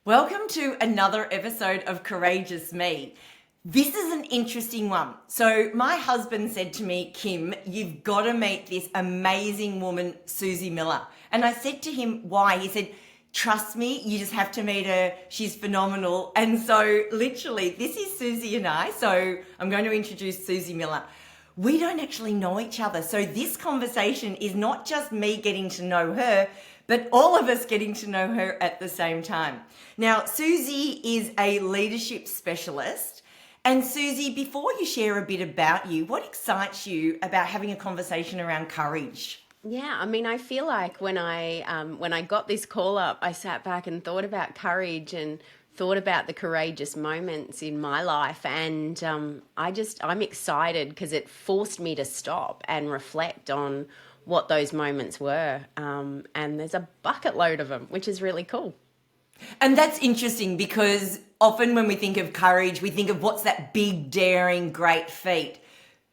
Welcome to another episode of Courageous Me. This is an interesting one. So my husband said to me, Kim, you've got to meet this amazing woman, Suzy Miller. And I said to him, why? He said, trust me, you just have to meet her. She's phenomenal. And so literally, this is Suzy and I. So I'm going to introduce Suzy Miller. We don't actually know each other. So this conversation is not just me getting to know her, but all of us getting to know her at the same time. Now, Suzy is a leadership specialist. And Suzy, before you share a bit about you, what excites you about having a conversation around courage? Yeah, I feel like when I got this call up, I sat back and thought about courage and thought about the courageous moments in my life, and I'm excited because it forced me to stop and reflect on what those moments were. And there's a bucket load of them, which is really cool. And that's interesting because often when we think of courage, we think of what's that big, daring, great feat.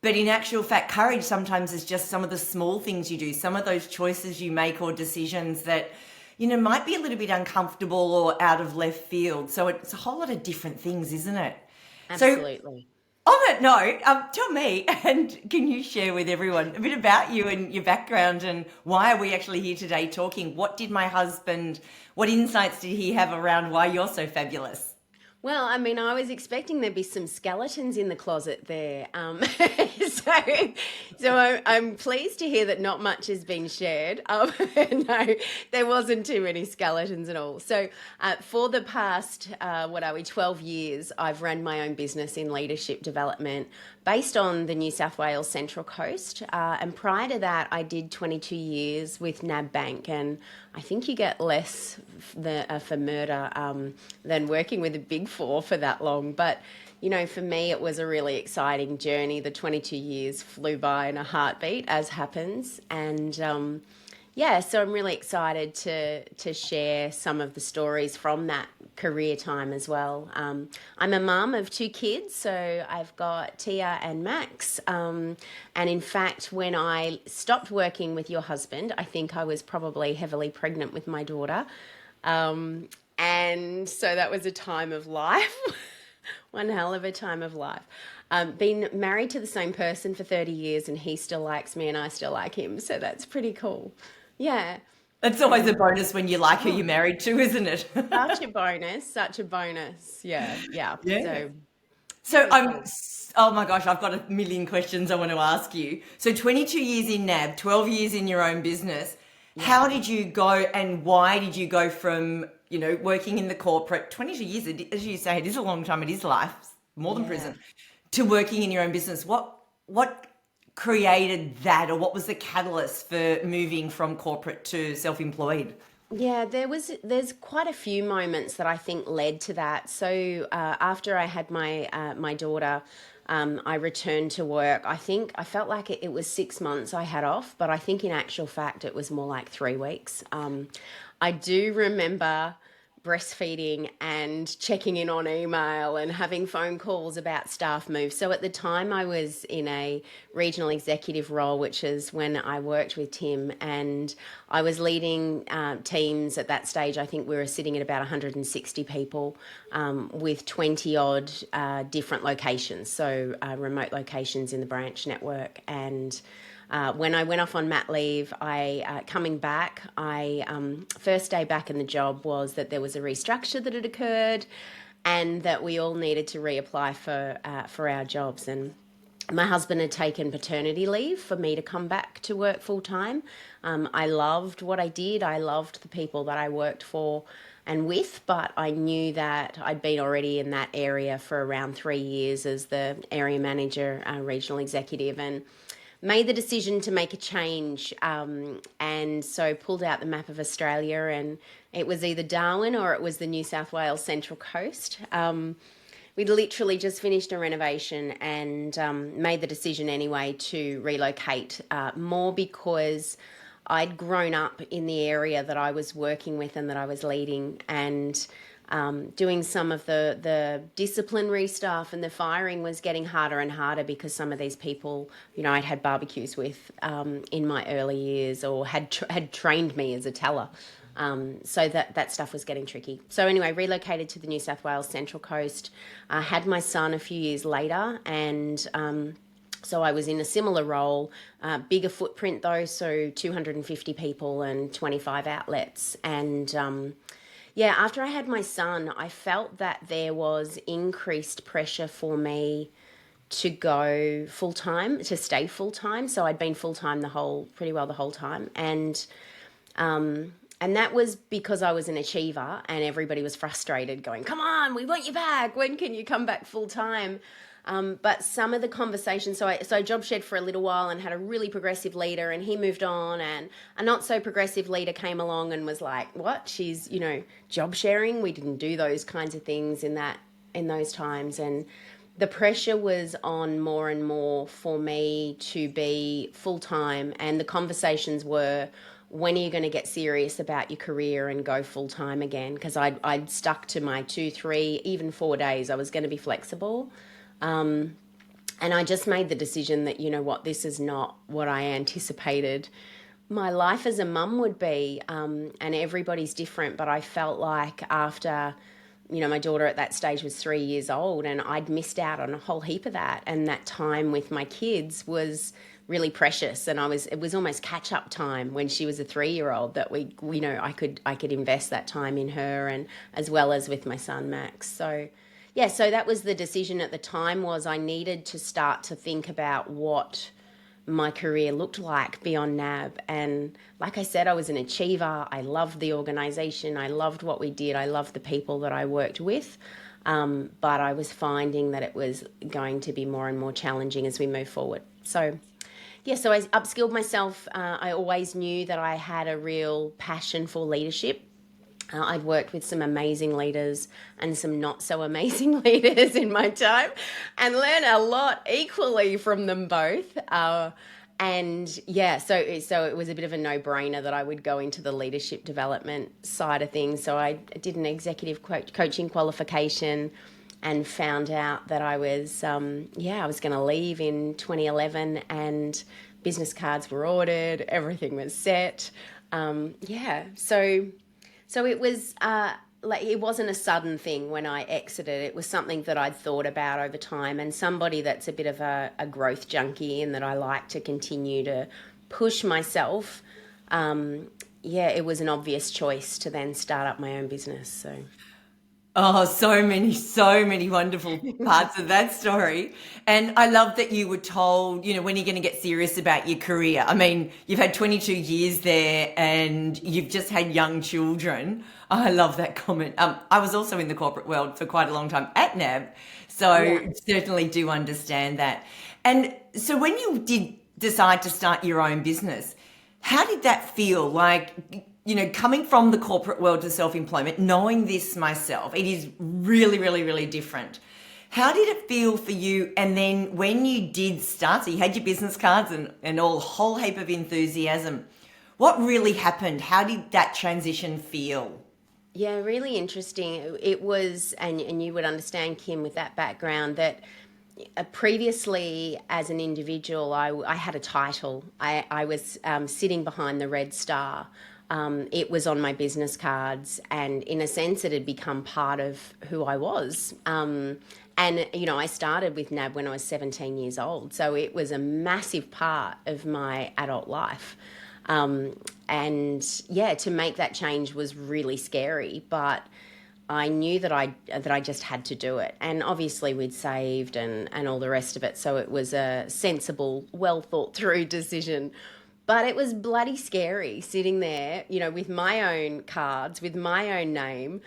But in actual fact, courage sometimes is just some of the small things you do, some of those choices you make or decisions that, might be a little bit uncomfortable or out of left field. So it's a whole lot of different things, isn't it? So Absolutely. on that note, tell me, and can you share with everyone a bit about you and your background and why are we actually here today talking? What insights did he have around why you're so fabulous? Well, I was expecting there'd be some skeletons in the closet there. So, so I'm pleased to hear that not much has been shared. No, there wasn't too many skeletons at all. So, for the past, 12 years, I've run my own business in leadership development based on the New South Wales Central Coast. And prior to that, I did 22 years with NAB Bank, and I think you get less for murder than working with a big four for that long. But, for me, it was a really exciting journey. The 22 years flew by in a heartbeat, as happens. And so I'm really excited to share some of the stories from that career time as well. I'm a mum of two kids, so I've got Tia and Max. And in fact, when I stopped working with your husband, I think I was probably heavily pregnant with my daughter. And so that was a time of life, one hell of a time of life. Been married to the same person for 30 years and he still likes me and I still like him. So that's pretty cool. Yeah. It's always a bonus when you like who you're married to, isn't it? Such a bonus, such a bonus. Yeah, yeah. Yeah. So So very cool. oh my gosh, I've got a million questions I want to ask you. So 22 years in NAB, 12 years in your own business. Yeah. How did you go and why did you go from, working in the corporate, 22 years, as you say, it is a long time, it is life, more than Yeah. prison, to working in your own business? What created that or what was the catalyst for moving from corporate to self-employed? Yeah, there's quite a few moments that I think led to that. So after I had my daughter, I returned to work. I think I felt like it was 6 months I had off, but I think in actual fact it was more like 3 weeks. I do remember breastfeeding and checking in on email and having phone calls about staff moves. So at the time I was in a regional executive role, which is when I worked with Tim, and I was leading teams at that stage. I think we were sitting at about 160 people with 20 odd different locations, so remote locations in the branch network. And when I went off on mat leave, coming back, first day back in the job was that there was a restructure that had occurred, and that we all needed to reapply for our jobs. And my husband had taken paternity leave for me to come back to work full time. I loved what I did. I loved the people that I worked for and with, but I knew that I'd been already in that area for around 3 years as the area manager, regional executive, and made the decision to make a change, and so pulled out the map of Australia, and it was either Darwin or it was the New South Wales Central Coast. We'd literally just finished a renovation and made the decision anyway to relocate, more because I'd grown up in the area that I was working with and that I was leading, and doing some of the disciplinary stuff, and the firing was getting harder and harder because some of these people, I'd had barbecues with in my early years, or had trained me as a teller. So that stuff was getting tricky. So anyway, relocated to the New South Wales Central Coast. Had my son a few years later, and so I was in a similar role, bigger footprint though, so 250 people and 25 outlets. And yeah, after I had my son, I felt that there was increased pressure for me to go full time, to stay full time. So I'd been full time pretty well the whole time, and that was because I was an achiever, and everybody was frustrated, going, "Come on, we want you back. When can you come back full time?" But some of the conversations, so I job shared for a little while and had a really progressive leader, and he moved on, and a not so progressive leader came along and was like, "What? She's job sharing? We didn't do those kinds of things in those times." And the pressure was on more and more for me to be full time, and the conversations were, when are you going to get serious about your career and go full time again? Because I'd stuck to my 2, 3, even 4 days. I was going to be flexible. And I just made the decision that, this is not what I anticipated my life as a mum would be. And everybody's different, but I felt like after, my daughter at that stage was 3 years old, and I'd missed out on a whole heap of that. And that time with my kids was really precious, and it was almost catch up time when she was a 3-year-old that I could invest that time in her, and as well as with my son Max. So yeah, so that was the decision at the time, was I needed to start to think about what my career looked like beyond NAB. And like I said, I was an achiever. I loved the organisation. I loved what we did. I loved the people that I worked with. But I was finding that it was going to be more and more challenging as we move forward. So yeah, so I upskilled myself. I always knew that I had a real passion for leadership. I'd worked with some amazing leaders and some not so amazing leaders in my time, and learned a lot equally from them both. And yeah, so it was a bit of a no-brainer that I would go into the leadership development side of things. So I did an executive coaching qualification, and found out that I was going to leave in 2011, and business cards were ordered, everything was set. So it was it wasn't a sudden thing when I exited. It was something that I'd thought about over time, and somebody that's a bit of a growth junkie, in that I like to continue to push myself. It was an obvious choice to then start up my own business. So. Oh, so many wonderful parts of that story. And I love that you were told, when you're going to get serious about your career. I mean, you've had 22 years there and you've just had young children. I love that comment. I was also in the corporate world for quite a long time at NAB, so certainly do understand that. And so when you did decide to start your own business, how did that feel? Like, coming from the corporate world to self-employment, knowing this myself, it is really, really, really different. How did it feel for you? And then when you did start, so you had your business cards and all, whole heap of enthusiasm, what really happened? How did that transition feel? Yeah, really interesting. It was, and you would understand, Kim, with that background, that previously as an individual, I had a title. I was sitting behind the red star. It was on my business cards, and in a sense it had become part of who I was. And, I started with NAB when I was 17 years old, so it was a massive part of my adult life. To make that change was really scary, but I knew that I just had to do it. And obviously we'd saved and all the rest of it, so it was a sensible, well thought through decision. But it was bloody scary sitting there, with my own cards, with my own name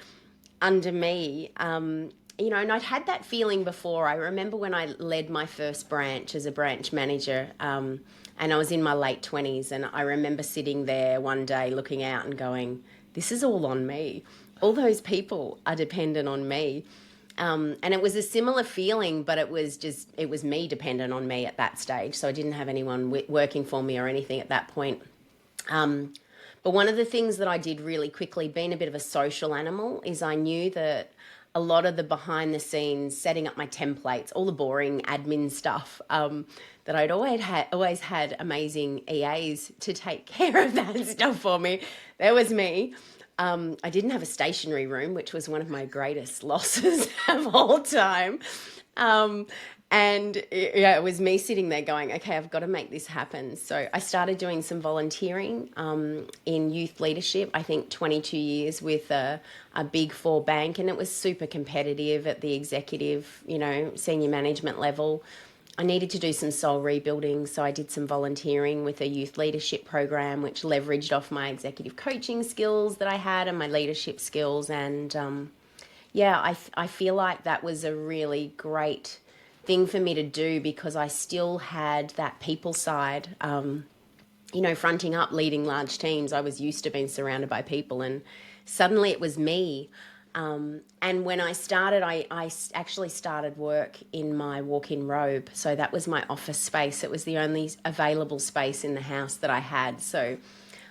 under me. And I'd had that feeling before. I remember when I led my first branch as a branch manager, and I was in my late 20s, and I remember sitting there one day looking out and going, this is all on me. All those people are dependent on me. And it was a similar feeling, but it was me dependent on me at that stage. So I didn't have anyone working for me or anything at that point. But one of the things that I did really quickly, being a bit of a social animal, is I knew that a lot of the behind the scenes, setting up my templates, all the boring admin stuff, that I'd always had amazing EAs to take care of that stuff for me. There was me. I didn't have a stationary room, which was one of my greatest losses of all time. Um, yeah, it was me sitting there going, okay, I've got to make this happen. So I started doing some volunteering in youth leadership, I think 22 years with a big four bank, and it was super competitive at the executive, senior management level. I needed to do some soul rebuilding, so I did some volunteering with a youth leadership program, which leveraged off my executive coaching skills that I had and my leadership skills. And yeah, I feel like that was a really great thing for me to do because I still had that people side. Fronting up, leading large teams, I was used to being surrounded by people, and suddenly it was me. And when I started, I actually started work in my walk-in robe. So that was my office space. It was the only available space in the house that I had. So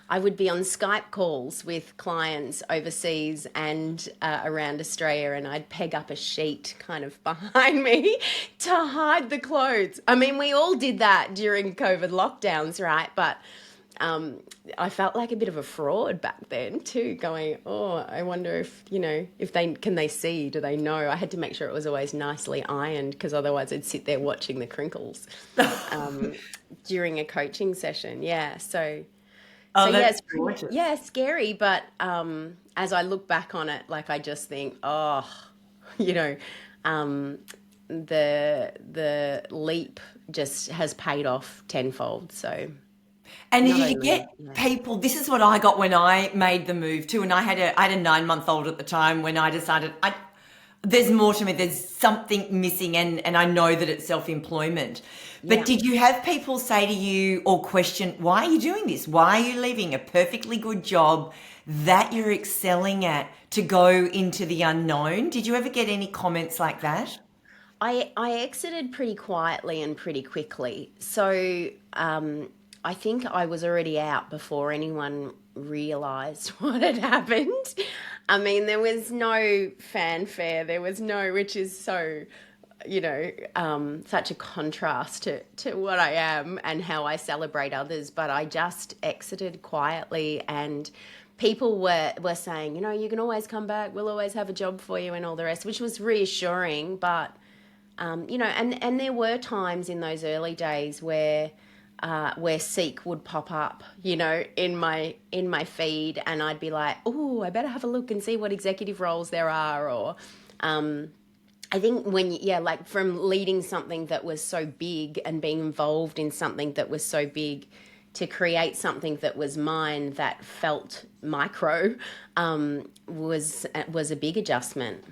I would be on Skype calls with clients overseas and around Australia, and I'd peg up a sheet kind of behind me to hide the clothes. I mean, we all did that during COVID lockdowns, right? But I felt like a bit of a fraud back then too, going, oh, I wonder if they see, do they know? I had to make sure it was always nicely ironed because otherwise I'd sit there watching the crinkles during a coaching session. Yeah. So Oh, yeah, that's it's pretty, gorgeous. yeah, scary. But as I look back on it, like I just think, oh, you know, um, the leap just has paid off tenfold. So And not did you only, get yeah, people? This is what I got when I made the move too, and I had a 9 month old at the time when I decided there's more to me. There's something missing, and I know that it's self employment. But yeah. did you have people say to you or question, why are you doing this? Why are you leaving a perfectly good job that you're excelling at to go into the unknown? Did you ever get any comments like that? I exited pretty quietly and pretty quickly. So I think I was already out before anyone realised what had happened. I mean, there was no fanfare. There was no, which is so, such a contrast to what I am and how I celebrate others. But I just exited quietly, and people were saying, you can always come back. We'll always have a job for you and all the rest, which was reassuring. But and there were times in those early days where Seek would pop up, in my feed, and I'd be like, oh, I better have a look and see what executive roles there are, or I think like from leading something that was so big and being involved in something that was so big to create something that was mine that felt micro was a big adjustment.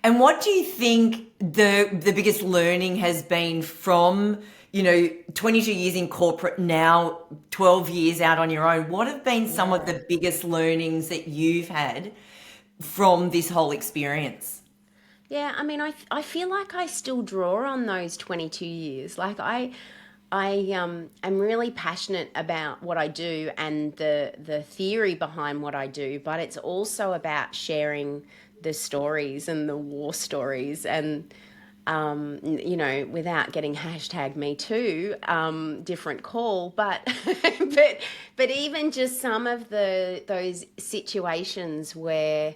And what do you think the biggest learning has been from, 22 years in corporate, now 12 years out on your own? What have been some of Yeah. the biggest learnings that you've had from this whole experience? Yeah, I mean, I feel like I still draw on those 22 years. Like I am really passionate about what I do and the theory behind what I do, but it's also about sharing the stories and the war stories and without getting hashtag me too, different call, but but even just some of those situations where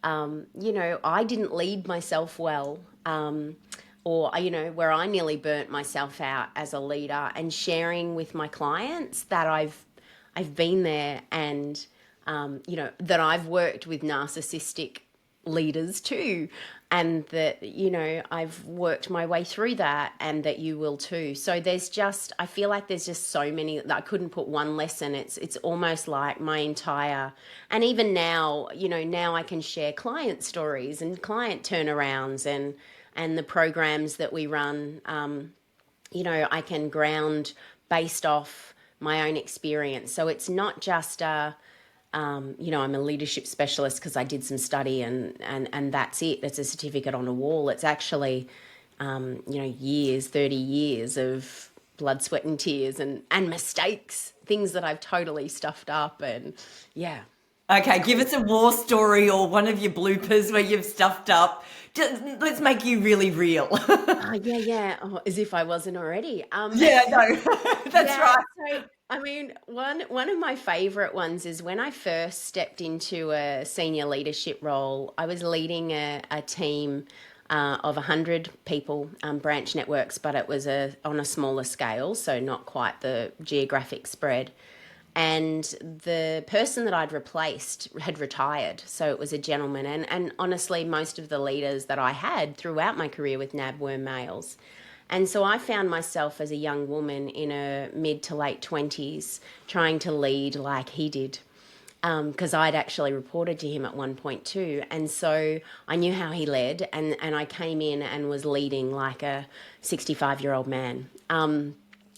I didn't lead myself well, or where I nearly burnt myself out as a leader, and sharing with my clients that I've been there, and that I've worked with narcissistic leaders too, and that I've worked my way through that, and that you will too. So I feel like there's just so many that I couldn't put one lesson. It's almost like my entire, and even now, now I can share client stories and client turnarounds and the programs that we run. I can ground based off my own experience. So it's not just I'm a leadership specialist because I did some study and that's it. It's a certificate on a wall. It's actually, years, 30 years of blood, sweat and tears and mistakes, things that I've totally stuffed up, and yeah. Okay, give us a war story or one of your bloopers where you've stuffed up. Just, let's make you really real. Oh, yeah, yeah. Oh, as if I wasn't already. Yeah, no, that's Yeah, right. so I mean, one of my favorite ones is when I first stepped into a senior leadership role. I was leading a team of 100 people, branch networks, but it was on a smaller scale, so not quite the geographic spread. And the person that I'd replaced had retired, so it was a gentleman. And honestly, most of the leaders that I had throughout my career with NAB were males. And so I found myself as a young woman in her mid to late 20s trying to lead like he did, because I'd actually reported to him at one point too. And so I knew how he led, and I came in and was leading like a 65-year-old man.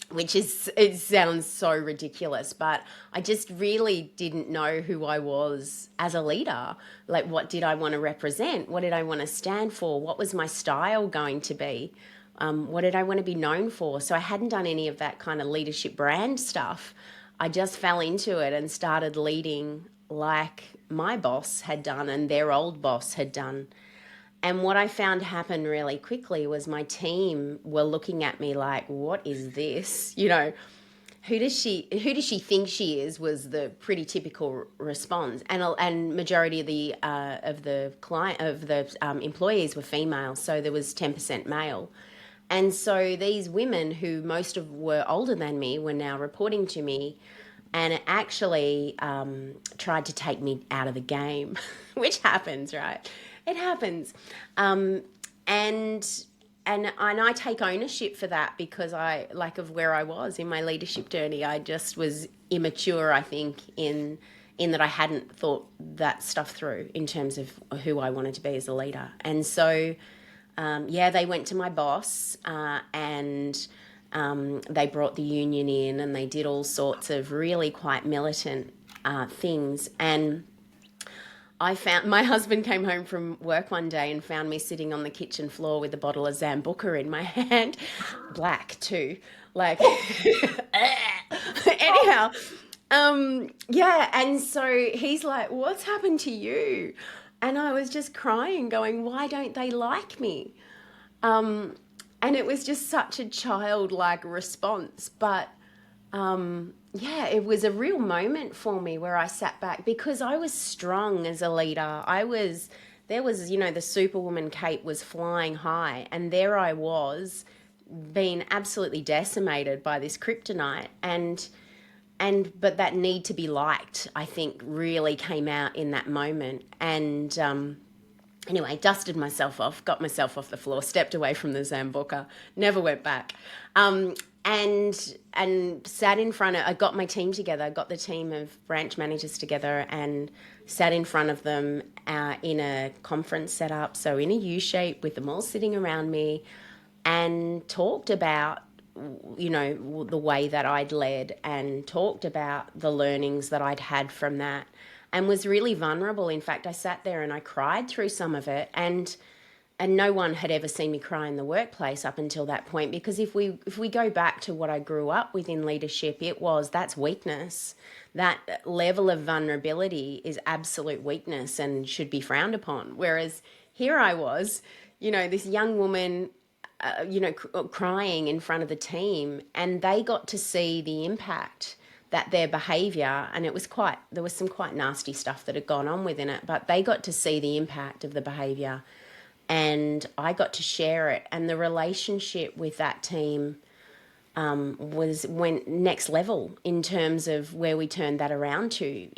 Which is, it sounds so ridiculous, but I just really didn't know who I was as a leader. Like, what did I want to represent? What did I want to stand for? What was my style going to be? What did I want to be known for? So I hadn't done any of that kind of leadership brand stuff. I just fell into it and started leading like my boss had done and their old boss had done. And what I found happen really quickly was my team were looking at me like, "What is this?" Who does she think she is, was the pretty typical response. And majority of the client of the employees were female, so there was 10% male. And so these women, who most of were older than me, were now reporting to me, and it actually tried to take me out of the game, which happens, right? It happens. Um, and and I take ownership for that, because I, like, of where I was in my leadership journey. I just was immature, I think, in that I hadn't thought that stuff through in terms of who I wanted to be as a leader. And so yeah, they went to my boss, and they brought the union in, and they did all sorts of really quite militant things. And I found my husband came home from work one day and found me sitting on the kitchen floor with a bottle of Zambuca in my hand, black too, like. Anyhow, yeah, and so he's like, "What's happened to you?" And I was just crying, going, "Why don't they like me?" Um, and it was just such a childlike response, but yeah, it was a real moment for me where I sat back, because I was strong as a leader. There was, the superwoman cape was flying high, and there I was, being absolutely decimated by this kryptonite. But that need to be liked, I think, really came out in that moment. And anyway, dusted myself off, got myself off the floor, stepped away from the Zambuca, never went back. Um, and sat in front of, I got my team together, I got the team of branch managers together and sat in front of them in a conference setup, so in a U shape with them all sitting around me, and talked about, the way that I'd led, and talked about the learnings that I'd had from that, and was really vulnerable. In fact, I sat there and I cried through some of it, and no one had ever seen me cry in the workplace up until that point, because if we go back to what I grew up with in leadership, that's weakness. That level of vulnerability is absolute weakness and should be frowned upon. Whereas here I was, this young woman, crying in front of the team, and they got to see the impact that their behavior, and there was some quite nasty stuff that had gone on within it, but they got to see the impact of the behavior, and I got to share it. And the relationship with that team went next level in terms of where we turned that around to.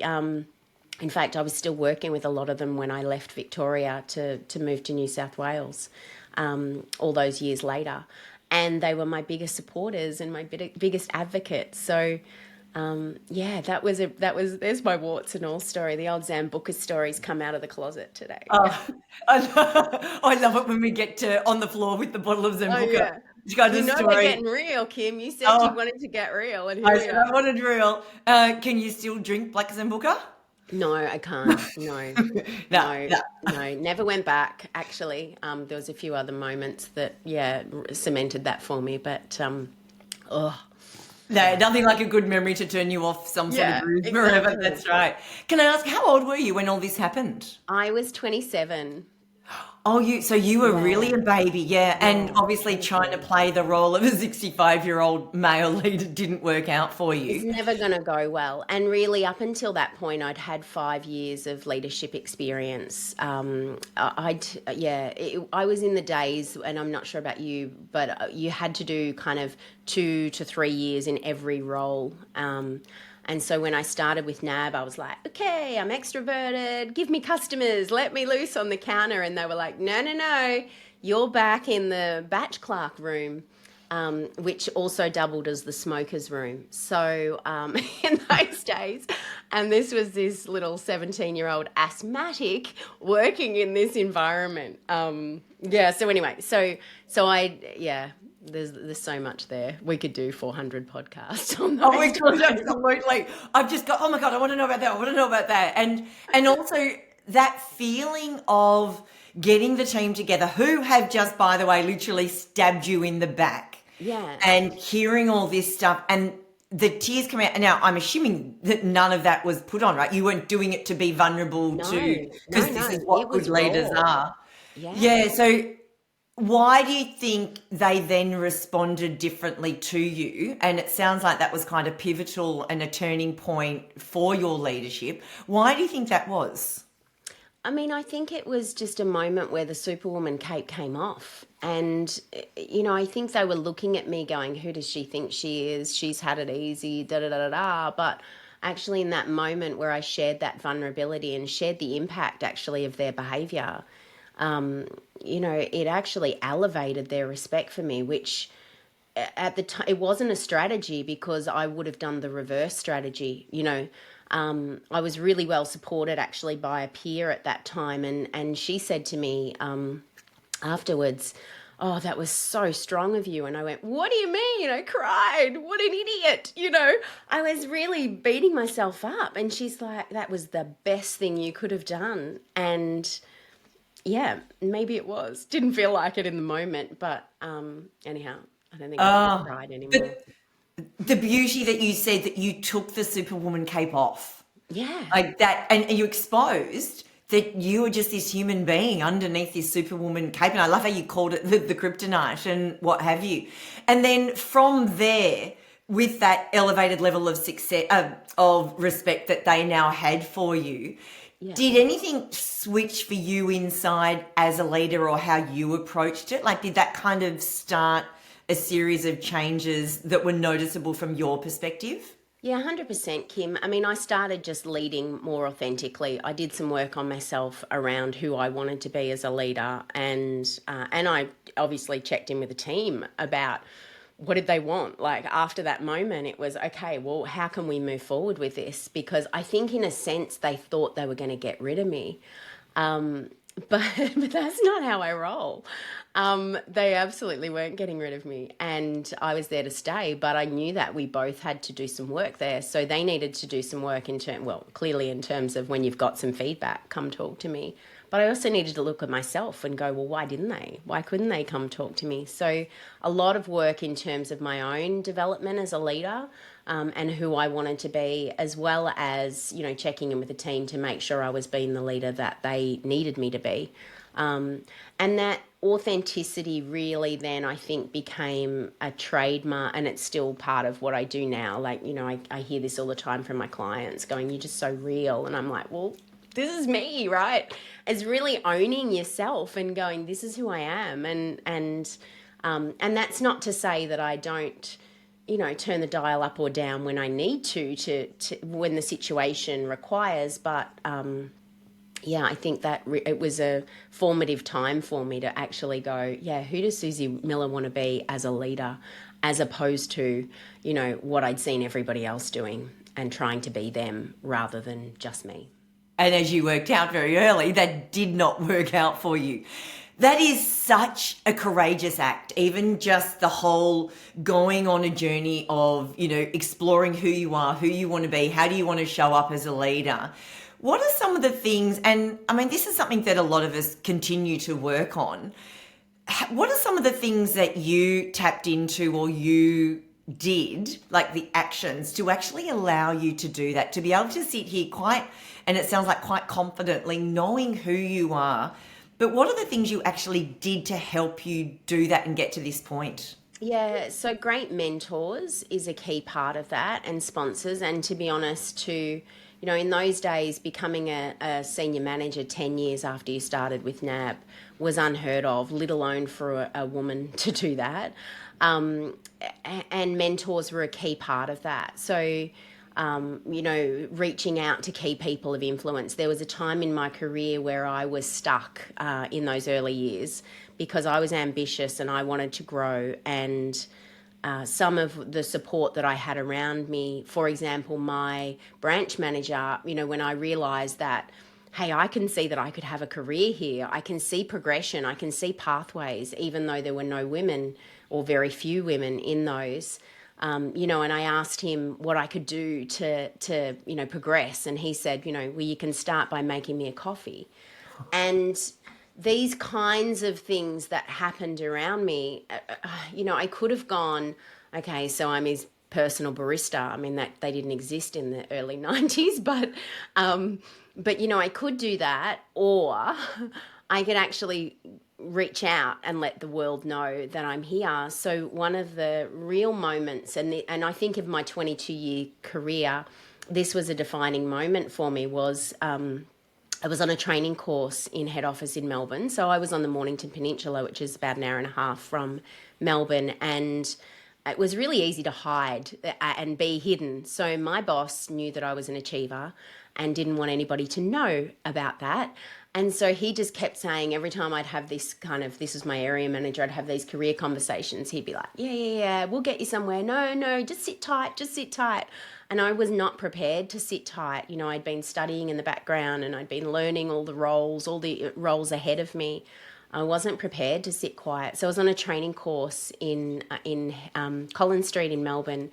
In fact, I was still working with a lot of them when I left Victoria to move to New South Wales, all those years later. And they were my biggest supporters and my biggest advocates. So, yeah, there's my warts and all story. The old Zambuca stories come out of the closet today. Oh, I love it when we get to on the floor with the bottle of Oh, Zambuca yeah. kind You of know we're story. getting real, Kim. You said you Oh, wanted to get real, and here I we said are. I wanted real. Can you still drink black Zambuca? No, I can't. No, No, no, no. no. Never went back, actually. There was a few other moments that, yeah, cemented that for me. But, oh, No, nothing like a good memory to turn you off some sort of Yeah, groove forever. exactly. That's right. Can I ask, how old were you when all this happened? I was 27. Oh, so you were really Yeah, a baby, yeah. And yeah, obviously trying to 27. play the role of a 65-year-old male leader didn't work out for It's you. never going to go well. And really, up until that point, I'd had 5 years of leadership experience. I was in the days, and I'm not sure about you, but you had to do kind of 2 to 3 years in every role. And so when I started with NAB, I was like, okay, I'm extroverted, give me customers, let me loose on the counter. And they were like, no, no, no, you're back in the batch clerk room, which also doubled as the smokers room. So in those days, and this was this little 17-year-old asthmatic working in this environment. Yeah. So anyway, there's so much there. We could do 400 podcasts on Oh my those God, times. absolutely. I've just got, oh my God, I want to know about that. I want to know about that. And also that feeling of getting the team together who have just, by the way, literally stabbed you in the back Yeah. and hearing all this stuff and the tears come out. And now I'm assuming that none of that was put on, right? You weren't doing it to be vulnerable to, No, no, because this no. is It what good was leaders raw. are. Yeah. Yeah. So why do you think they then responded differently to you? And it sounds like that was kind of pivotal and a turning point for your leadership. Why do you think that was? I mean, I think it was just a moment where the Superwoman cape came off. And, I think they were looking at me going, who does she think she is? She's had it easy, da da da da da. But actually, in that moment where I shared that vulnerability and shared the impact actually of their behavior, it actually elevated their respect for me, which at the time it wasn't a strategy because I would have done the reverse strategy. I was really well supported actually by a peer at that time, and she said to me afterwards, "Oh, that was so strong of you." And I went, "What do you mean?" I cried. What an idiot. I was really beating myself up. And she's like, "That was the best thing you could have done." And yeah, maybe it was. Didn't feel like it in the moment, but anyhow, I don't think I ever Oh, cried anymore. but the beauty that you said that you took the Superwoman cape off Yeah. like that and you exposed that you were just this human being underneath this Superwoman cape. And I love how you called it the kryptonite and what have you. And then from there, with that elevated level of success, of respect that they now had for you, Yeah. did anything switch for you inside as a leader or how you approached it? Like, did that kind of start a series of changes that were noticeable from your perspective? Yeah, 100%, Kim. I mean, I started just leading more authentically. I did some work on myself around who I wanted to be as a leader, and I obviously checked in with the team about what did they want. Like after that moment, it was okay. Well, how can we move forward with this? Because I think, in a sense, they thought they were going to get rid of me. Um, but but that's not how I roll. They absolutely weren't getting rid of me, and I was there to stay. But I knew that we both had to do some work there, so they needed to do some work clearly in terms of when you've got some feedback, come talk to me. But I also needed to look at myself and go, well, why didn't they? Why couldn't they come talk to me? So a lot of work in terms of my own development as a leader, and who I wanted to be, as well as, checking in with the team to make sure I was being the leader that they needed me to be. And that authenticity really then, I think, became a trademark, and it's still part of what I do now. Like, I hear this all the time from my clients going, you're just so real. And I'm like, well, this is me, right? It's really owning yourself and going, this is who I am. And that's not to say that I don't, turn the dial up or down when I need to when the situation requires. But yeah, I think that it was a formative time for me to actually go, yeah, who does Suzy Miller want to be as a leader, as opposed to, what I'd seen everybody else doing and trying to be them rather than just me. And as you worked out very early, that did not work out for you. That is such a courageous act, even just the whole going on a journey of, exploring who you are, who you want to be, how do you want to show up as a leader. What are some of the things, and I mean, this is something that a lot of us continue to work on. What are some of the things that you tapped into or you did, like the actions to actually allow you to do that, to be able to sit here quite, and it sounds like quite confidently, knowing who you are. But what are the things you actually did to help you do that and get to this point? Yeah, so great mentors is a key part of that, and sponsors. And to be honest, in those days, becoming a senior manager 10 years after you started with NAB was unheard of, let alone for a woman to do that. And mentors were a key part of that. So, reaching out to key people of influence. There was a time in my career where I was stuck in those early years because I was ambitious and I wanted to grow. And some of the support that I had around me, for example, my branch manager, when I realised that, hey, I can see that I could have a career here. I can see progression. I can see pathways, even though there were no women or very few women in those. And I asked him what I could do to progress. And he said, well, you can start by making me a coffee. And these kinds of things that happened around me, I could have gone, okay, so I'm his personal barista. I mean, that they didn't exist in the early 90s, but I could do that, or I could actually reach out and let the world know that I'm here. So one of the real moments, and I think of my 22-year career, this was a defining moment for me, was I was on a training course in head office in Melbourne. So I was on the Mornington Peninsula, which is about an hour and a half from Melbourne, and it was really easy to hide and be hidden. So my boss knew that I was an achiever and didn't want anybody to know about that. And so he just kept saying, every time I'd have this was my area manager, I'd have these career conversations, he'd be like, yeah, we'll get you somewhere. No, just sit tight. And I was not prepared to sit tight. I'd been studying in the background and I'd been learning all the roles ahead of me. I wasn't prepared to sit quiet. So I was on a training course in Collins Street in Melbourne,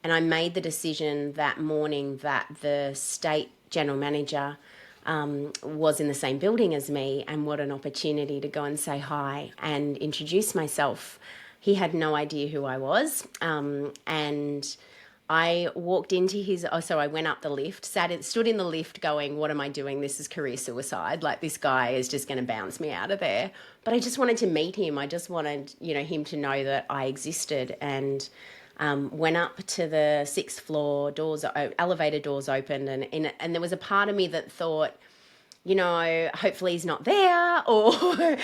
and I made the decision that morning that the state general manager was in the same building as me, and what an opportunity to go and say hi and introduce myself. He had no idea who I was, and I walked into so I went up the lift, stood in the lift going, what am I doing? This is career suicide. Like, this guy is just going to bounce me out of there. But I just wanted to meet him. I just wanted, him to know that I existed, and went up to the sixth floor, elevator doors opened, and there was a part of me that thought, hopefully he's not there, or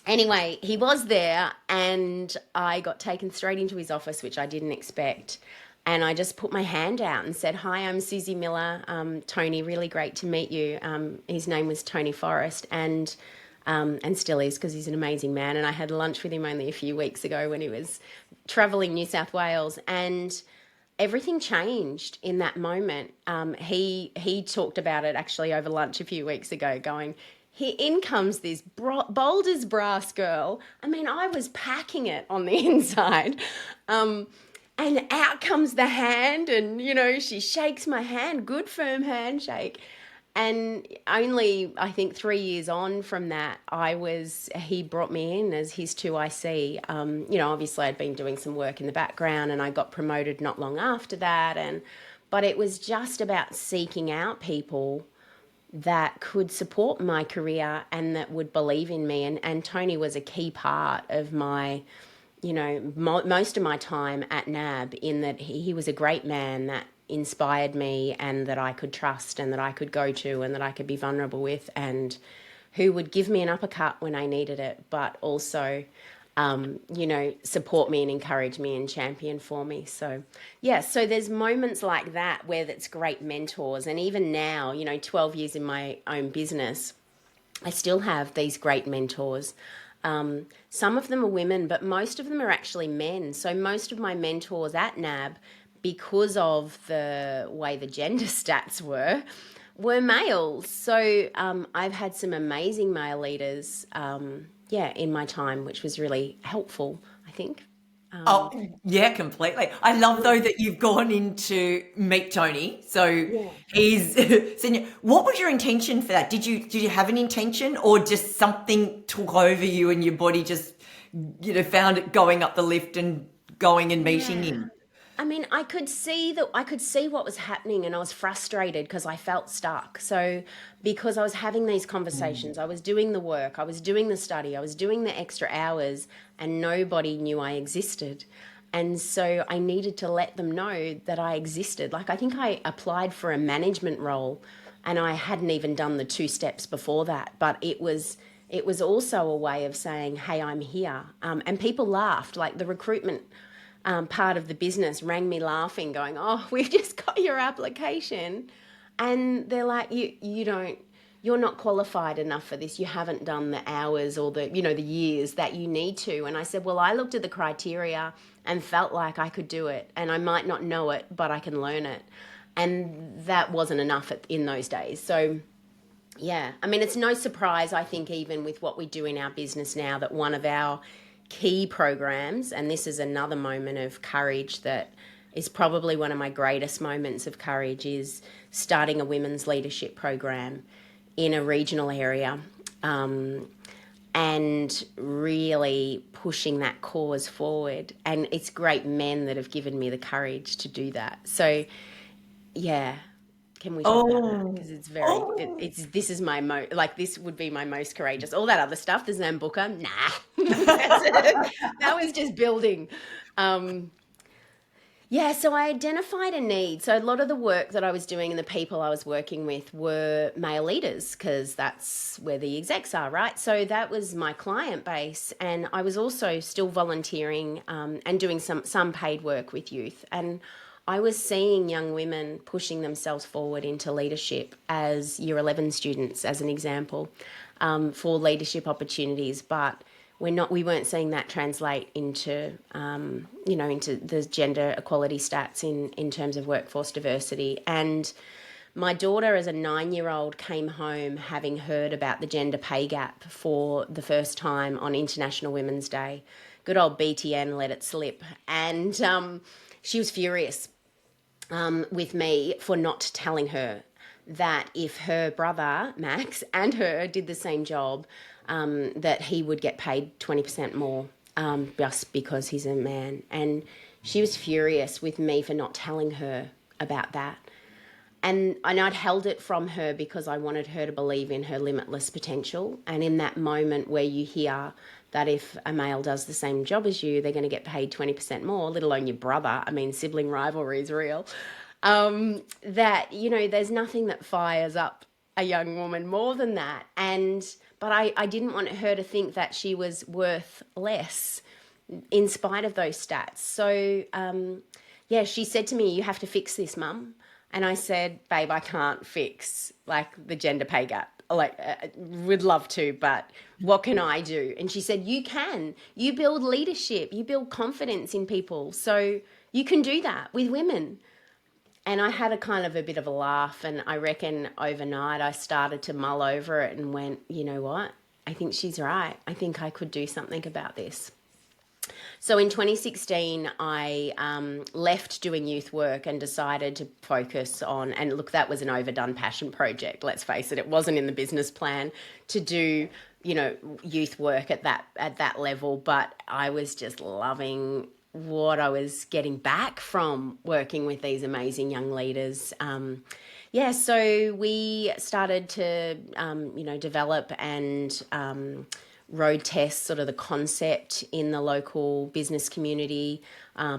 anyway, he was there, and I got taken straight into his office, which I didn't expect. And I just put my hand out and said, hi, I'm Suzy Miller. Tony, really great to meet you. His name was Tony Forrest, and still is, because he's an amazing man. And I had lunch with him only a few weeks ago when he was travelling New South Wales, and everything changed in that moment. He talked about it actually over lunch a few weeks ago, going, in comes this bold as brass girl. I mean, I was packing it on the inside. And out comes the hand, and, she shakes my hand, good firm handshake. And only, I think, 3 years on from that, he brought me in as his 2IC. Obviously I'd been doing some work in the background, and I got promoted not long after that. But it was just about seeking out people that could support my career and that would believe in me. And Tony was a key part of my, most of my time at NAB, in that he was a great man that inspired me and that I could trust and that I could go to and that I could be vulnerable with, and who would give me an uppercut when I needed it, but also, support me and encourage me and champion for me. So, yeah, so there's moments like that where that's great mentors. And even now, 12 years in my own business, I still have these great mentors. Some of them are women, but most of them are actually men. So most of my mentors at NAB, because of the way the gender stats were males. So I've had some amazing male leaders, in my time, which was really helpful, I think. Oh, yeah, completely. I love, though, that you've gone in to meet Tony. So he's senior. What was your intention for that? Did you have an intention, or just something took over you and your body just, found it going up the lift and going and meeting Yeah. him? I mean, I could see what was happening, and I was frustrated because I felt stuck. So because I was having these conversations, I was doing the work, I was doing the study, I was doing the extra hours, and nobody knew I existed. And so I needed to let them know that I existed. Like, I think I applied for a management role and I hadn't even done the two steps before that, but it was also a way of saying, "Hey, I'm here." And people laughed. Like, the recruitment part of the business rang me laughing, going, "Oh, we've just got your application," and they're like, "You don't, you're not qualified enough for this. You haven't done the hours or the years that you need to." And I said, "Well, I looked at the criteria and felt like I could do it, and I might not know it, but I can learn it." And that wasn't enough in those days. So yeah, I mean, it's no surprise, I think, even with what we do in our business now, that one of our key programs, and this is another moment of courage that is probably one of my greatest moments of courage, is starting a women's leadership program in a regional area, and really pushing that cause forward. And it's great men that have given me the courage to do that. So yeah, can we talk about that? Oh, Because it's very, oh. it's this is my like, this would be my most courageous. All that other stuff, the Zambuca, nah, that was just building. Um, yeah, so I identified a need. So a lot of the work that I was doing and the people I was working with were male leaders, because that's where the execs are, right? So that was my client base, and I was also still volunteering, and doing some paid work with youth. And I was seeing young women pushing themselves forward into leadership as Year 11 students, as an example, for leadership opportunities, but we weren't seeing that translate into into the gender equality stats in terms of workforce diversity. And my daughter, as a 9-year-old, came home having heard about the gender pay gap for the first time on International Women's Day. Good old BTN let it slip, and she was furious with me for not telling her that if her brother Max and her did the same job, that he would get paid 20% more, just because he's a man. And she was furious with me for not telling her about that. And I'd held it from her because I wanted her to believe in her limitless potential. And in that moment where you hear that if a male does the same job as you, they're going to get paid 20% more, let alone your brother. I mean, sibling rivalry is real. That, there's nothing that fires up a young woman more than that. But I didn't want her to think that she was worth less in spite of those stats. So, yeah, she said to me, "You have to fix this, Mum." And I said, "Babe, I can't fix like the gender pay gap. Like, would love to, but what can I do?" And she said, "You can. You build leadership. You build confidence in people. So you can do that with women." And I had a kind of a bit of a laugh, and I reckon overnight I started to mull over it and went, "You know what? I think she's right. I think I could do something about this." So in 2016, I left doing youth work and decided to focus on, and look, that was an overdone passion project, let's face it. It wasn't in the business plan to do, youth work at that level, but I was just loving what I was getting back from working with these amazing young leaders. Yeah, so we started to, develop and road test sort of the concept in the local business community,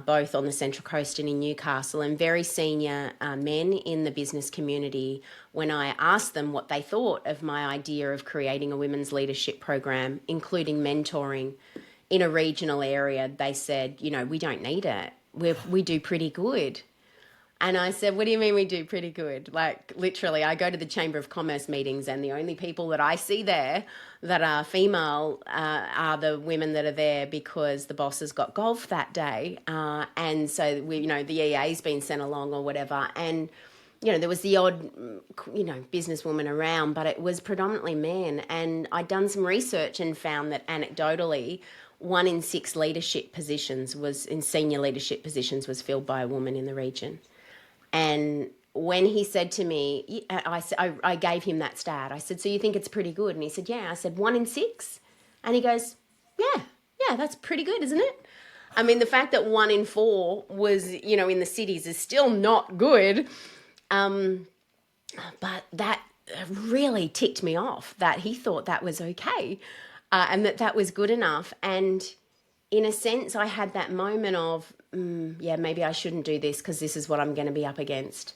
both on the Central Coast and in Newcastle. And very senior men in the business community, when I asked them what they thought of my idea of creating a women's leadership program, including mentoring in a regional area, they said, "We don't need it. We do pretty good." And I said, "What do you mean we do pretty good?" Like, literally, I go to the Chamber of Commerce meetings, and the only people that I see there that are female are the women that are there because the boss has got golf that day. And so, the EA's been sent along or whatever. And, there was the odd, businesswoman around, but it was predominantly men. And I'd done some research and found that anecdotally, 1 in 6 senior leadership positions was filled by a woman in the region. And when he said to me, I gave him that stat. I said, "So you think it's pretty good?" And he said, "Yeah." I said, 1 in 6? And he goes, yeah, that's pretty good, isn't it?" I mean, the fact that 1 in 4 was, in the cities is still not good. But that really ticked me off that he thought that was okay, and that was good enough. And in a sense, I had that moment of, yeah, maybe I shouldn't do this because this is what I'm going to be up against.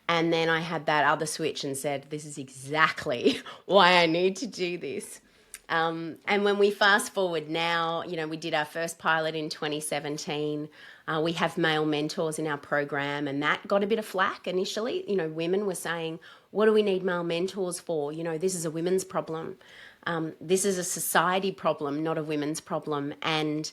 And then I had that other switch and said, this is exactly why I need to do this. And when we fast forward now, we did our first pilot in 2017. We have male mentors in our program, and that got a bit of flack initially. Women were saying, what do we need male mentors for? This is a women's problem. This is a society problem, not a women's problem. And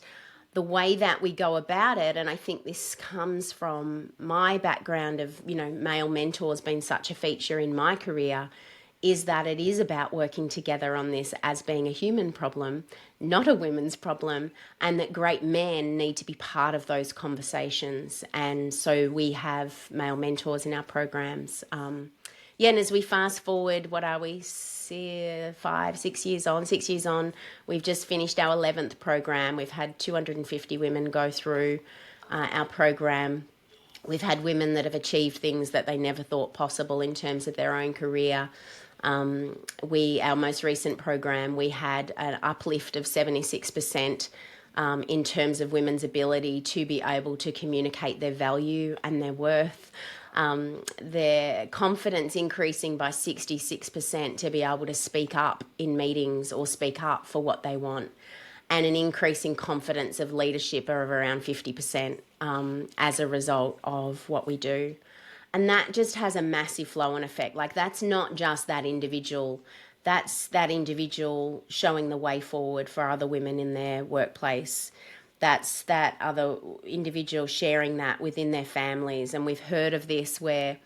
the way that we go about it, and I think this comes from my background of, male mentors being such a feature in my career, is that it is about working together on this as being a human problem, not a women's problem, and that great men need to be part of those conversations. And so we have male mentors in our programs. And as we fast forward, what are we, 6 years on, we've just finished our 11th program. We've had 250 women go through our program. We've had women that have achieved things that they never thought possible in terms of their own career. Our most recent program, we had an uplift of 76% in terms of women's ability to be able to communicate their value and their worth. Their confidence increasing by 66% to be able to speak up in meetings or speak up for what they want, and an increasing confidence of leadership of around 50% as a result of what we do. And that just has a massive flow-on effect. Like, that's not just that individual. That's that individual showing the way forward for other women in their workplace. That's that other individual sharing that within their families. And we've heard of this where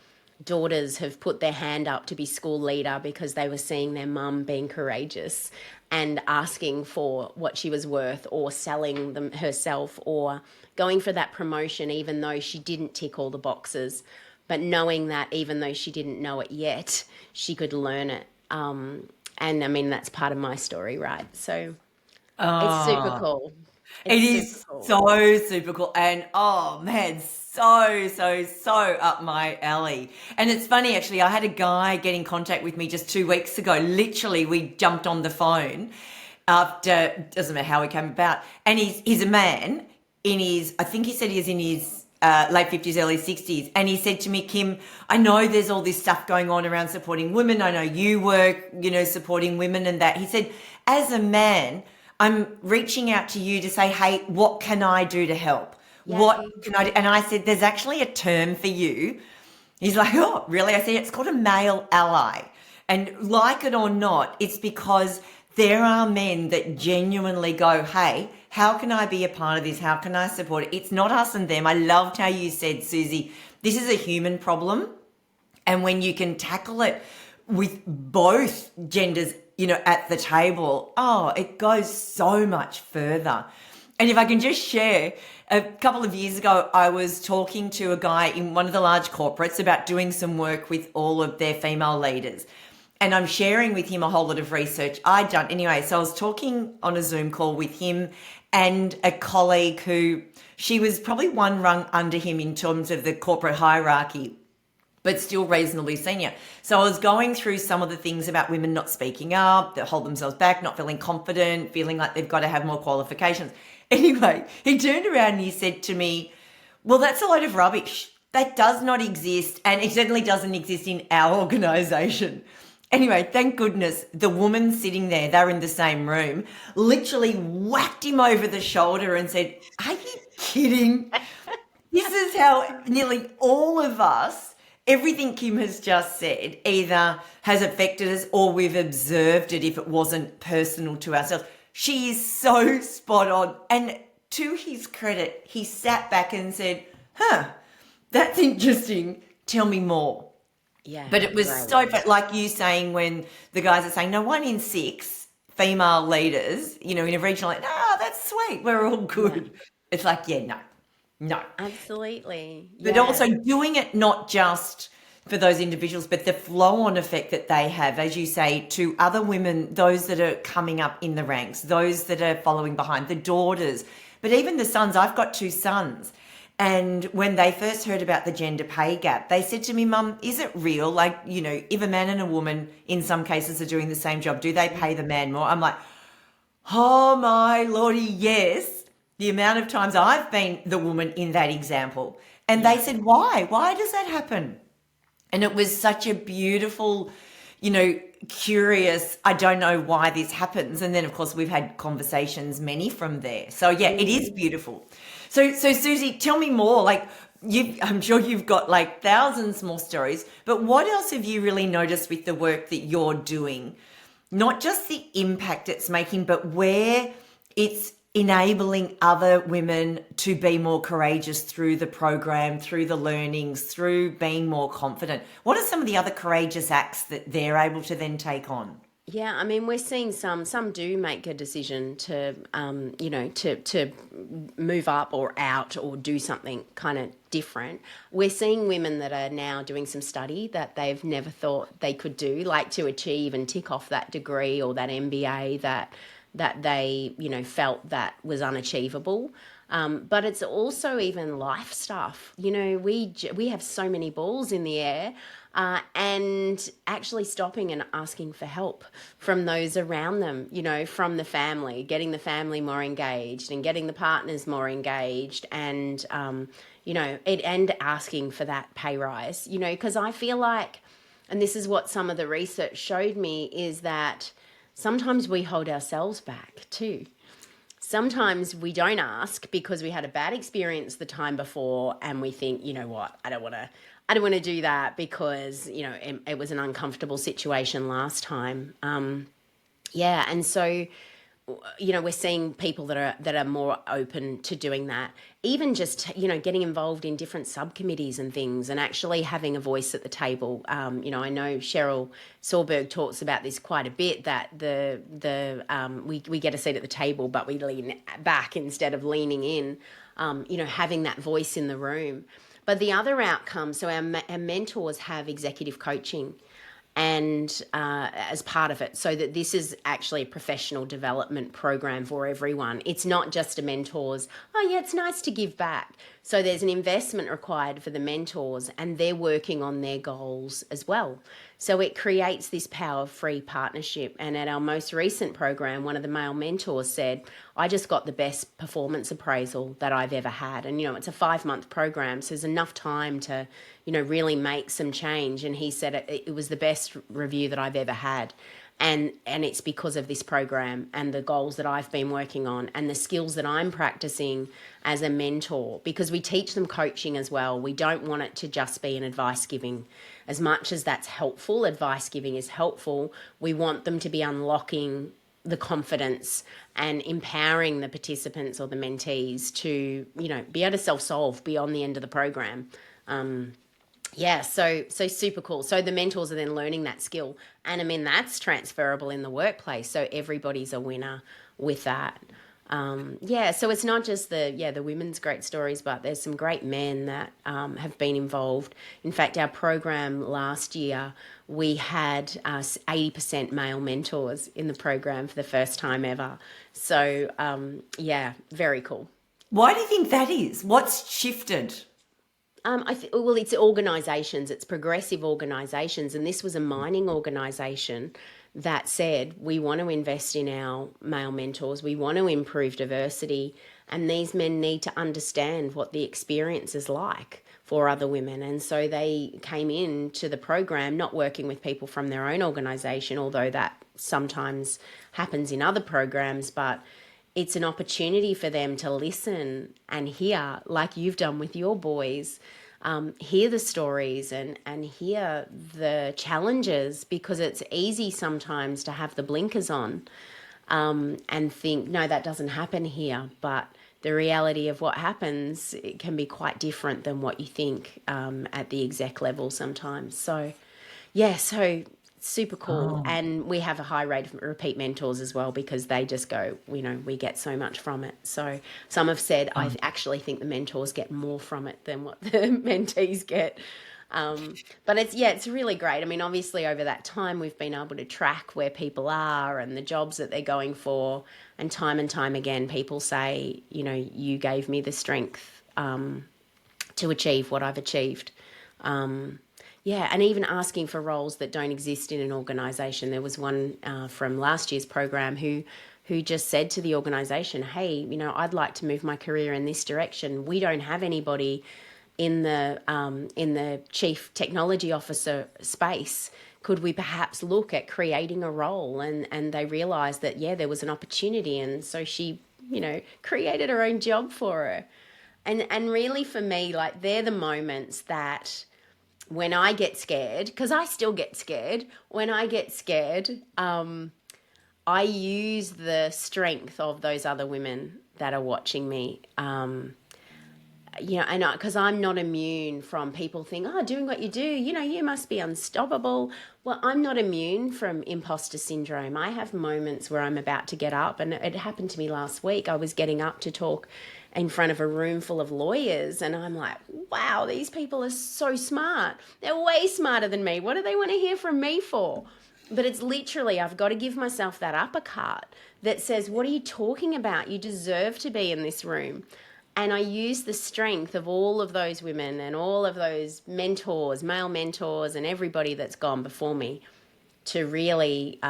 daughters have put their hand up to be school leader because they were seeing their mum being courageous and asking for what she was worth, or selling them herself, or going for that promotion even though she didn't tick all the boxes, but knowing that even though she didn't know it yet, she could learn it. And I mean, that's part of my story, right? So it's super cool. It is so super cool. And oh man, so up my alley. And it's funny, actually, I had a guy get in contact with me just 2 weeks ago. Literally, we jumped on the phone after, doesn't matter how he came about. And he's a man in his, I think he said he was in his late 50s, early 60s. And he said to me, Kim, I know there's all this stuff going on around supporting women. I know you work, supporting women and that. He said, as a man, I'm reaching out to you to say, hey, what can I do to help? Yay. What can I do? And I said, there's actually a term for you. He's like, oh, really? I said, it's called a male ally. And like it or not, it's because there are men that genuinely go, hey, how can I be a part of this? How can I support it? It's not us and them. I loved how you said, Suzy, this is a human problem. And when you can tackle it with both genders, at the table, it goes so much further. And if I can just share, a couple of years ago, I was talking to a guy in one of the large corporates about doing some work with all of their female leaders. And I'm sharing with him a whole lot of research I'd done. Anyway, so I was talking on a Zoom call with him and a colleague who, she was probably one rung under him in terms of the corporate hierarchy, but still reasonably senior. So I was going through some of the things about women not speaking up, that hold themselves back, not feeling confident, feeling like they've got to have more qualifications. Anyway, he turned around and he said to me, well, that's a load of rubbish. That does not exist, and it certainly doesn't exist in our organisation. Anyway, thank goodness the woman sitting there, they were in the same room, literally whacked him over the shoulder and said, are you kidding? This is how nearly all of us, everything Kim has just said, either has affected us or we've observed it if it wasn't personal to ourselves. She is so spot on. And to his credit, he sat back and said, that's interesting. Tell me more. Yeah. But it was so, like you saying, when the guys are saying, no, 1 in 6 female leaders, in a region, like, that's sweet. We're all good. Yeah. It's like, no. Absolutely. But also doing it not just for those individuals, but the flow-on effect that they have, as you say, to other women, those that are coming up in the ranks, those that are following behind, the daughters, But even the sons, I've got two sons. And when they first heard about the gender pay gap, they said to me, Mum, is it real? Like, you know, if a man and a woman in some cases are doing the same job, do they pay the man more? I'm like, oh my lordy, yes. The amount of times I've been the woman in that example. And they said, why? Why does that happen? And it was such a beautiful, you know, curious, I don't know why this happens. And then, of course, we've had conversations, many from there. So, yeah, it is beautiful. So Suzy, tell me more. Like, I'm sure you've got like thousands more stories, but what else have you really noticed with the work that you're doing? Not just the impact it's making, but where it's enabling other women to be more courageous through the program, through the learnings, through being more confident. What are some of the other courageous acts that they're able to then take on? Yeah, I mean, we're seeing some do make a decision to, you know, to move up or out or do something kind of different. We're seeing women that are now doing some study that they've never thought they could do, like to achieve and tick off that degree or that MBA that they, you know, felt that was unachievable. But it's also even life stuff. You know, we have so many balls in the air, and actually stopping and asking for help from those around them, you know, from the family, getting the family more engaged and getting the partners more engaged, and, you know, and asking for that pay rise, you know, because I feel like, and this is what some of the research showed me, is that sometimes we hold ourselves back too. Sometimes we don't ask because we had a bad experience the time before and we think, you know what, I don't want to do that because, you know, it was an uncomfortable situation last time. Yeah, and so, you know, we're seeing people that are more open to doing that. Even just, you know, getting involved in different subcommittees and things, and actually having a voice at the table. You know, I know Cheryl Sahlberg talks about this quite a bit. That we get a seat at the table, but we lean back instead of leaning in. You know, having that voice in the room. But the other outcome, so our mentors have executive coaching, and as part of it, so that this is actually a professional development program for everyone. It's not just a mentor's, oh yeah, it's nice to give back. So there's an investment required for the mentors, and they're working on their goals as well. So it creates this power-free partnership. And at our most recent program, one of the male mentors said, I just got the best performance appraisal that I've ever had. And, you know, it's a 5-month program, so there's enough time to, you know, really make some change. And he said it was the best review that I've ever had. And it's because of this program and the goals that I've been working on and the skills that I'm practicing as a mentor, because we teach them coaching as well. We don't want it to just be an advice giving. As much as that's helpful, advice giving is helpful, we want them to be unlocking the confidence and empowering the participants or the mentees to, you know, be able to self-solve beyond the end of the program. Yeah, so super cool. So the mentors are then learning that skill. And I mean, that's transferable in the workplace. So everybody's a winner with that. Yeah, so it's not just the women's great stories, but there's some great men that have been involved. In fact, our program last year, we had 80% male mentors in the program for the first time ever. So, yeah, very cool. Why do you think that is? What's shifted? Well, it's organisations, it's progressive organisations, and this was a mining organisation that said, we want to invest in our male mentors, we want to improve diversity, and these men need to understand what the experience is like for other women. And so they came into the program not working with people from their own organisation, although that sometimes happens in other programs, but it's an opportunity for them to listen and hear, like you've done with your boys, hear the stories and hear the challenges, because it's easy sometimes to have the blinkers on and think, no, that doesn't happen here. But the reality of what happens, it can be quite different than what you think at the exec level sometimes. So, yeah, so super cool. Oh. And we have a high rate of repeat mentors as well, because they just go, you know, we get so much from it. So some have said, I actually think the mentors get more from it than what the mentees get. But it's really great. I mean, obviously over that time we've been able to track where people are and the jobs that they're going for, and time again people say, you know, you gave me the strength to achieve what I've achieved. Yeah, and even asking for roles that don't exist in an organisation. There was one from last year's program who just said to the organisation, "Hey, you know, I'd like to move my career in this direction. We don't have anybody in the chief technology officer space. Could we perhaps look at creating a role?" And they realised that there was an opportunity, and so she, you know, created her own job for her. And really for me, like, they're the moments that when I get scared, because I still get scared, when I get scared, I use the strength of those other women that are watching me. You know, and because I'm not immune from people think, oh, doing what you do, you know, you must be unstoppable. Well, I'm not immune from imposter syndrome. I have moments where I'm about to get up, and it happened to me last week. I was getting up to talk in front of a room full of lawyers, and I'm like, wow, these people are so smart. They're way smarter than me. What do they want to hear from me for? But it's literally, I've got to give myself that uppercut that says, what are you talking about? You deserve to be in this room. And I use the strength of all of those women and all of those mentors, male mentors, and everybody that's gone before me to really,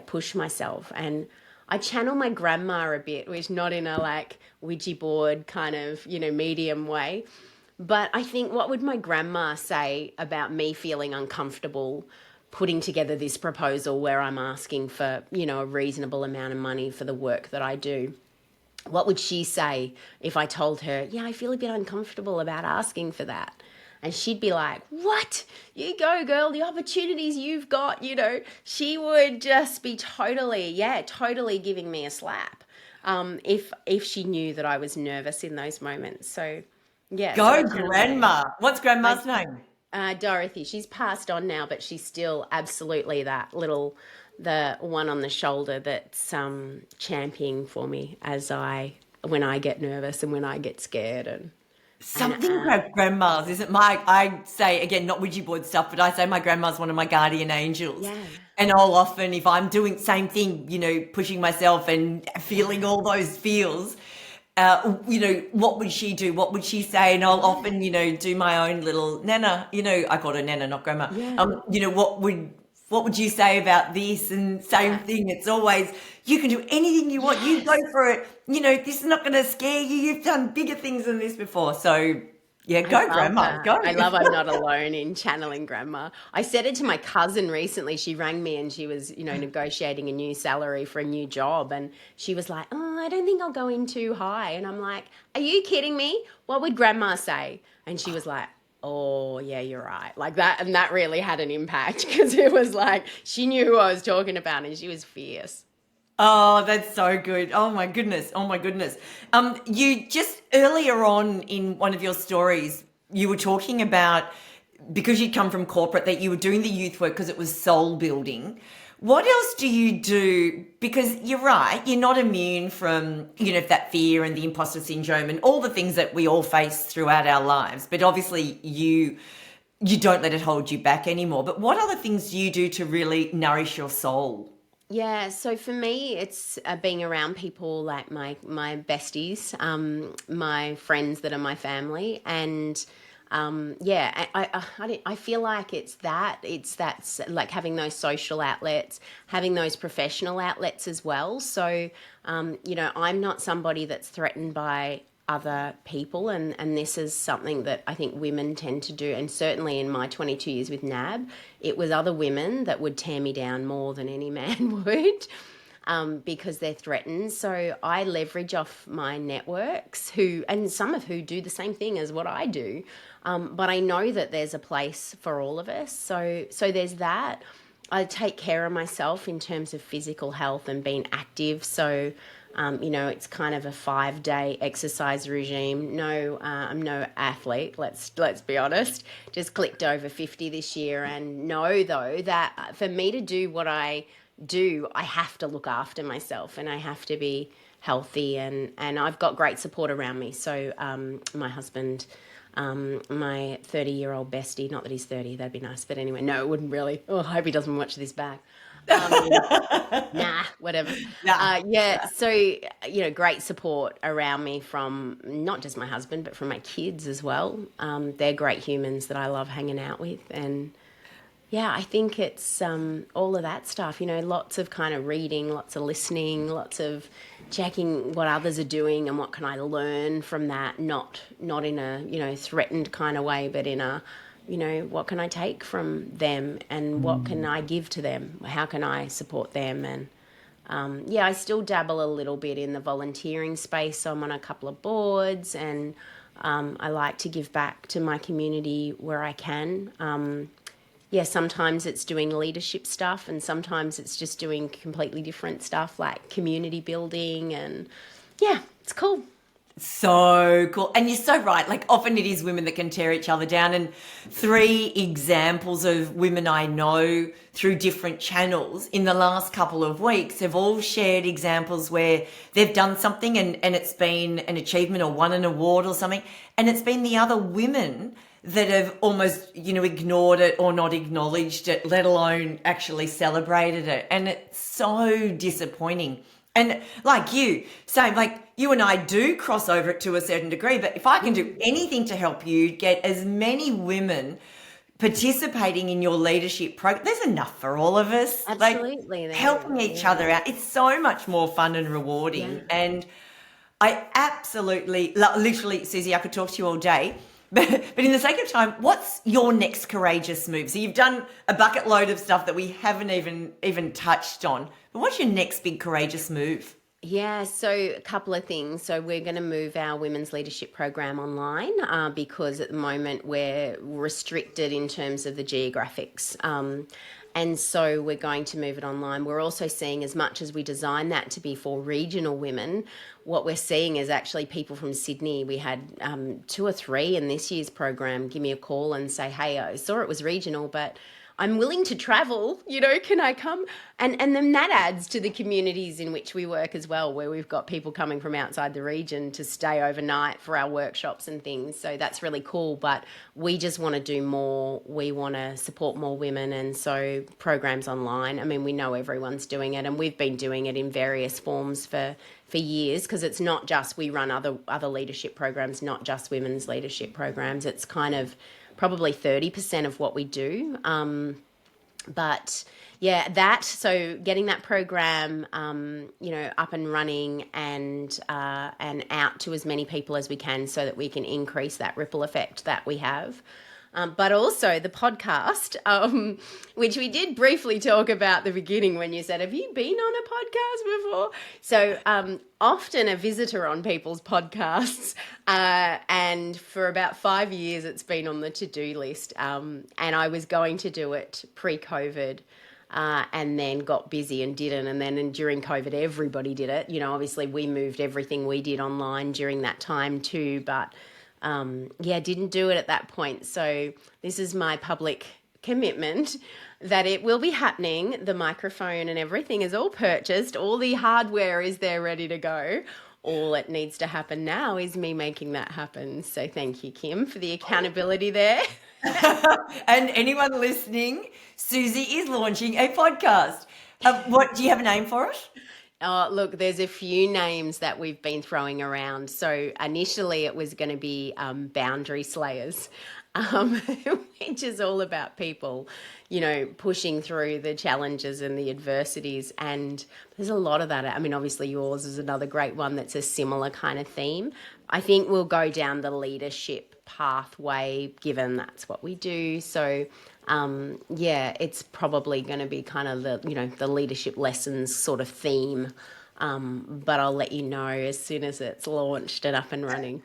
push myself. And I channel my grandma a bit, which not in a like Ouija board kind of, you know, medium way. But I think, what would my grandma say about me feeling uncomfortable putting together this proposal where I'm asking for, you know, a reasonable amount of money for the work that I do? What would she say if I told her, I feel a bit uncomfortable about asking for that? And she'd be like, what? You go, girl, the opportunities you've got, you know. She would just be totally giving me a slap if she knew that I was nervous in those moments. So, Go, grandma. What's grandma's name? Dorothy. She's passed on now, but she's still absolutely the one on the shoulder that's championing for me when I get nervous and when I get scared. Something about grandmas isn't I say, again, not Ouija board stuff, but I say my grandma's one of my guardian angels. Yeah. And I'll often, if I'm doing same thing, you know, pushing myself and feeling all those feels, you know, what would she do? What would she say? And I'll often, you know, do my own little Nana, you know, I call her Nana, not grandma. Yeah. You know, what would you say about this? And same thing. It's always, you can do anything you want. You go for it. You know, this is not going to scare you. You've done bigger things than this before. So yeah, go grandma, go. I love I'm not alone in channeling grandma. I said it to my cousin recently. She rang me and she was, you know, negotiating a new salary for a new job. And she was like, oh, I don't think I'll go in too high. And I'm like, are you kidding me? What would grandma say? And she was like, oh, yeah, you're right. Like that. And that really had an impact because it was like she knew who I was talking about and she was fierce. Oh, that's so good. Oh my goodness. Oh my goodness. You just earlier on in one of your stories, you were talking about, because you'd come from corporate, that you were doing the youth work because it was soul building. What else do you do? Because you're right, you're not immune from, you know, that fear and the imposter syndrome and all the things that we all face throughout our lives. But obviously you don't let it hold you back anymore. But what other things do you do to really nourish your soul? Yeah, so for me, it's being around people like my besties, my friends that are my family, and I feel like that's like having those social outlets, having those professional outlets as well. So, you know, I'm not somebody that's threatened by other people, and this is something that I think women tend to do, and certainly in my 22 years with NAB, it was other women that would tear me down more than any man would, because they're threatened. So I leverage off my networks, and some of who do the same thing as what I do, but I know that there's a place for all of us. So there's that. I take care of myself in terms of physical health and being active. So you know, it's kind of a 5-day exercise regime. No, I'm no athlete. Let's be honest. Just clicked over 50 this year, and know though that for me to do what I do, I have to look after myself and I have to be healthy, and I've got great support around me. So my husband My 30-year-old bestie, not that he's 30, that'd be nice, but anyway, no, it wouldn't really. Oh, I hope he doesn't watch this back. Um, Nah, whatever. Yeah. Yeah, so, great support around me from not just my husband, but from my kids as well. They're great humans that I love hanging out with. And yeah, I think it's all of that stuff, lots of kind of reading, lots of listening, lots of checking what others are doing and what can I learn from that, not in a, threatened kind of way, but in a, what can I take from them and what can I give to them? How can I support them? And yeah, I still dabble a little bit in the volunteering space. So I'm on a couple of boards and I like to give back to my community where I can. Yeah, sometimes it's doing leadership stuff and sometimes it's just doing completely different stuff like community building and yeah, it's cool. So cool. And you're so right. Like often it is women that can tear each other down. And 3 examples of women I know through different channels in the last couple of weeks have all shared examples where they've done something and it's been an achievement or won an award or something. And it's been the other women that have almost, ignored it or not acknowledged it, let alone actually celebrated it. And it's so disappointing. And like you, same, like you and I do cross over it to a certain degree, but if I can do anything to help you get as many women participating in your leadership program, there's enough for all of us. Absolutely. Like helping each other out. It's so much more fun and rewarding. Yeah. And I absolutely, literally, Suzy, I could talk to you all day. But in the sake of time, what's your next courageous move? So you've done a bucket load of stuff that we haven't even touched on. But what's your next big courageous move? Yeah, so a couple of things. So we're going to move our women's leadership program online because at the moment we're restricted in terms of the geographics. And so we're going to move it online. We're also seeing, as much as we design that to be for regional women, what we're seeing is actually people from Sydney. We had 2 or 3 in this year's program give me a call and say, hey, I saw it was regional, but I'm willing to travel, can I come? And then that adds to the communities in which we work as well, where we've got people coming from outside the region to stay overnight for our workshops and things. So that's really cool, but we just want to do more. We want to support more women. And so programs online, I mean, we know everyone's doing it and we've been doing it in various forms for years, because it's not just, we run other leadership programs, not just women's leadership programs. It's kind of probably 30% of what we do. But yeah, so getting that program, up and running and out to as many people as we can so that we can increase that ripple effect that we have. But also the podcast, which we did briefly talk about at the beginning when you said, have you been on a podcast before? So often a visitor on people's podcasts, and for about 5 years it's been on the to-do list. And I was going to do it pre-COVID. And then got busy and didn't. And then during COVID, everybody did it. Obviously we moved everything we did online during that time too, but didn't do it at that point. So this is my public commitment that it will be happening. The microphone and everything is all purchased. All the hardware is there ready to go. All it needs to happen now is me making that happen. So thank you, Kim, for the accountability there. And anyone listening, Suzy is launching a podcast. What do you have a name for it? Oh, look, there's a few names that we've been throwing around. So initially it was going to be Boundary Slayers, which is all about people, pushing through the challenges and the adversities. And there's a lot of that. I mean, obviously yours is another great one that's a similar kind of theme. I think we'll go down the leadership pathway, given that's what we do. So it's probably going to be kind of the leadership lessons sort of theme. But I'll let you know as soon as it's launched and up and running.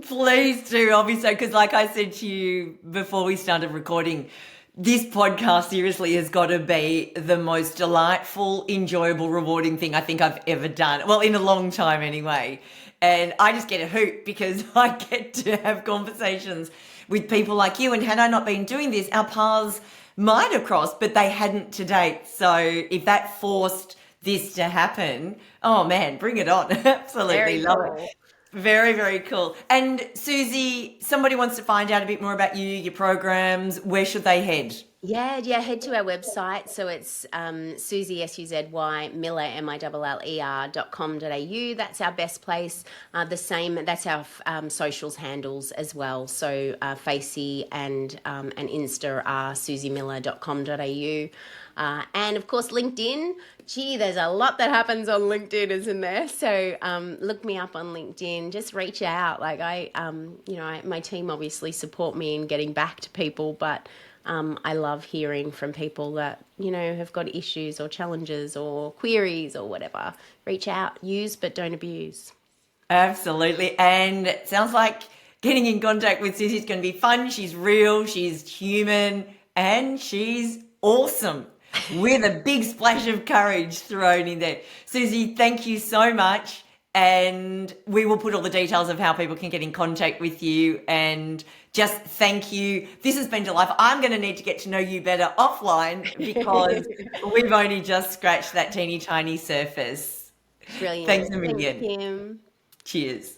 Please do. I'll be so, because like I said to you before we started recording, this podcast seriously has got to be the most delightful, enjoyable, rewarding thing I think I've ever done. Well, in a long time anyway. And I just get a hoot because I get to have conversations with people like you. And had I not been doing this, our paths might have crossed, but they hadn't to date. So if that forced this to happen, oh man, bring it on. Absolutely love it. Very, very cool. And Suzy, somebody wants to find out a bit more about you, your programs. Where should they head? Yeah. Head to our website. So it's Suzy, Suzy Miller, Miller.com.au. That's our best place. The same. That's our socials handles as well. So Facey and Insta are SuzyMiller.com.au. And of course, LinkedIn. Gee, there's a lot that happens on LinkedIn, isn't there? So look me up on LinkedIn. Just reach out. Like my team obviously support me in getting back to people, but I love hearing from people that, have got issues or challenges or queries or whatever. Reach out, use but don't abuse. Absolutely. And it sounds like getting in contact with Suzy is going to be fun. She's real, she's human, and she's awesome with a big splash of courage thrown in there. Suzy, thank you so much. And we will put all the details of how people can get in contact with you. And just thank you. This has been delightful. I'm going to need to get to know you better offline because we've only just scratched that teeny tiny surface. Brilliant. Thanks a Thanks, million. Kim. Cheers.